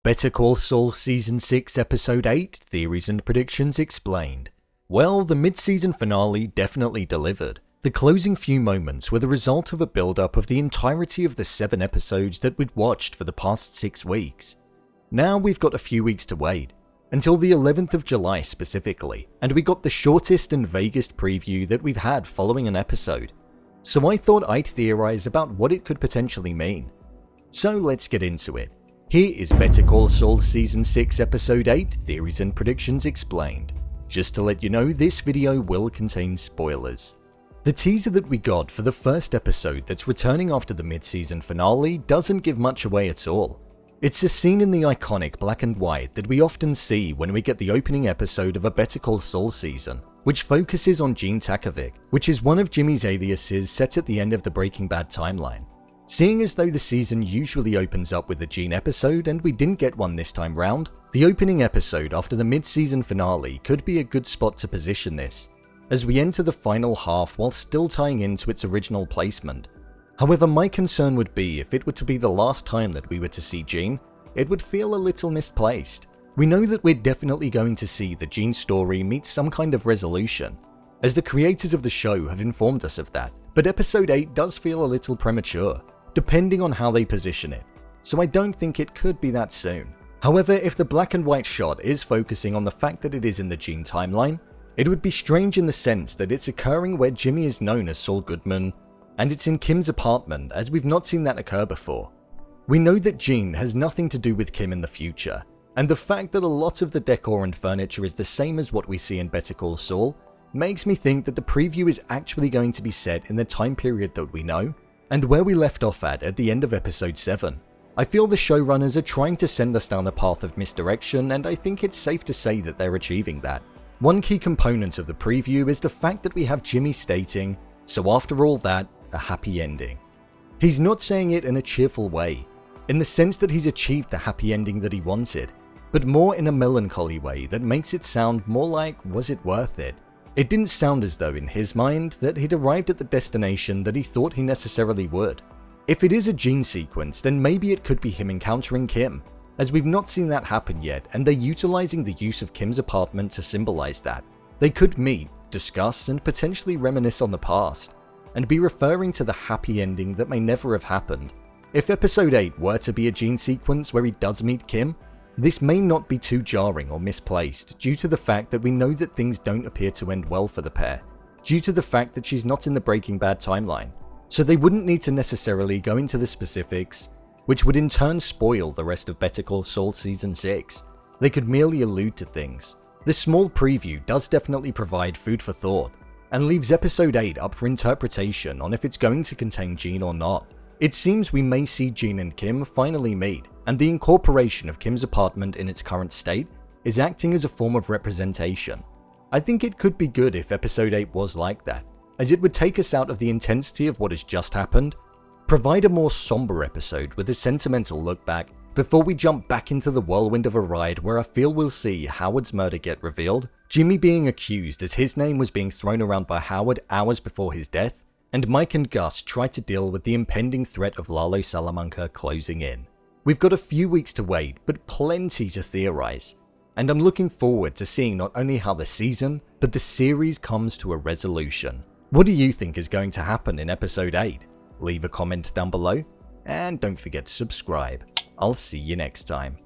Better Call Saul Season 6 Episode 8 Theories and Predictions Explained. Well, the mid-season finale definitely delivered. The closing few moments were the result of a build-up of the entirety of the 7 episodes that we'd watched for the past 6 weeks. Now we've got a few weeks to wait, until the 11th of July specifically, and we got the shortest and vaguest preview that we've had following an episode. So I thought I'd theorize about what it could potentially mean. So let's get into it. Here is Better Call Saul Season 6 Episode 8 Theories and Predictions Explained. Just to let you know, this video will contain spoilers. The teaser that we got for the first episode that's returning after the mid-season finale doesn't give much away at all. It's a scene in the iconic black and white that we often see when we get the opening episode of a Better Call Saul season, which focuses on Gene Takovic, which is one of Jimmy's aliases set at the end of the Breaking Bad timeline. Seeing as though the season usually opens up with a Gene episode and we didn't get one this time round, the opening episode after the mid-season finale could be a good spot to position this, as we enter the final half while still tying into its original placement. However, my concern would be if it were to be the last time that we were to see Gene, it would feel a little misplaced. We know that we're definitely going to see the Gene story meet some kind of resolution, as the creators of the show have informed us of that, but episode 8 does feel a little premature, depending on how they position it, so I don't think it could be that soon. However, if the black and white shot is focusing on the fact that it is in the Gene timeline, it would be strange in the sense that it's occurring where Jimmy is known as Saul Goodman, and it's in Kim's apartment, as we've not seen that occur before. We know that Gene has nothing to do with Kim in the future, and the fact that a lot of the decor and furniture is the same as what we see in Better Call Saul makes me think that the preview is actually going to be set in the time period that we know, and where we left off at the end of episode 7. I feel the showrunners are trying to send us down a path of misdirection, and I think it's safe to say that they're achieving that. One key component of the preview is the fact that we have Jimmy stating, "So after all that, a happy ending." He's not saying it in a cheerful way, in the sense that he's achieved the happy ending that he wanted, but more in a melancholy way that makes it sound more like, was it worth it? It didn't sound as though in his mind that he'd arrived at the destination that he thought he necessarily would. If it is a Gene sequence, then maybe it could be him encountering Kim, as we've not seen that happen yet, and they're utilizing the use of Kim's apartment to symbolize that. They could meet, discuss, and potentially reminisce on the past, and be referring to the happy ending that may never have happened. If episode 8 were to be a Gene sequence where he does meet Kim, this may not be too jarring or misplaced due to the fact that we know that things don't appear to end well for the pair, due to the fact that she's not in the Breaking Bad timeline, so they wouldn't need to necessarily go into the specifics, which would in turn spoil the rest of Better Call Saul Season 6. They could merely allude to things. This small preview does definitely provide food for thought, and leaves episode 8 up for interpretation on if it's going to contain Gene or not. It seems we may see Gene and Kim finally meet, and the incorporation of Kim's apartment in its current state is acting as a form of representation. I think it could be good if episode 8 was like that, as it would take us out of the intensity of what has just happened, provide a more somber episode with a sentimental look back before we jump back into the whirlwind of a ride where I feel we'll see Howard's murder get revealed, Jimmy being accused as his name was being thrown around by Howard hours before his death, and Mike and Gus try to deal with the impending threat of Lalo Salamanca closing in. We've got a few weeks to wait, but plenty to theorize, and I'm looking forward to seeing not only how the season, but the series comes to a resolution. What do you think is going to happen in episode 8? Leave a comment down below, and don't forget to subscribe. I'll see you next time.